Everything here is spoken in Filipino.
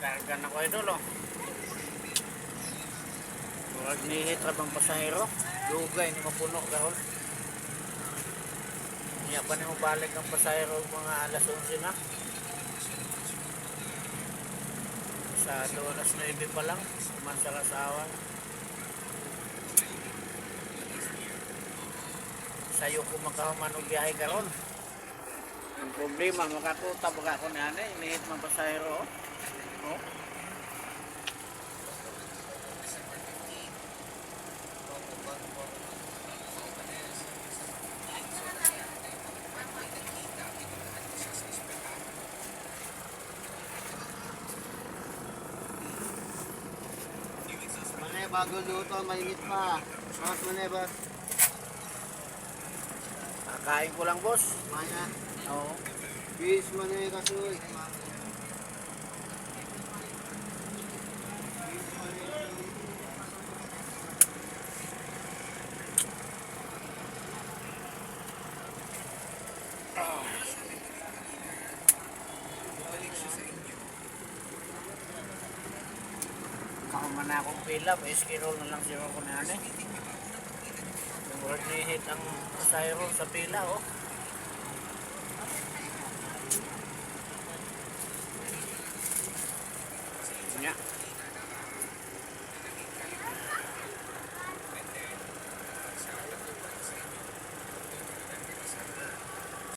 Karga na ko idol oh. Huwag nihit rabang pasahero. Dugay ni mapuno karon. Niya pa ni mo balik ang pasahero mga alas 11 na. Sa alas 9 pa lang. Man sa kasawan. Sayo ko makahuman og biyahe karon. Ang problema makatuta baka ko na inihit man pasahero oh. Oh. Mane bago luto, mainit pa. Mas mane ba? Kain ko lang boss. Mane. Oo. Bis mane kasoy. Makaman na akong pila, pa-skirol na lang siya ko na ano. Huwag nihit ang pasahero sa pila oh. Nya.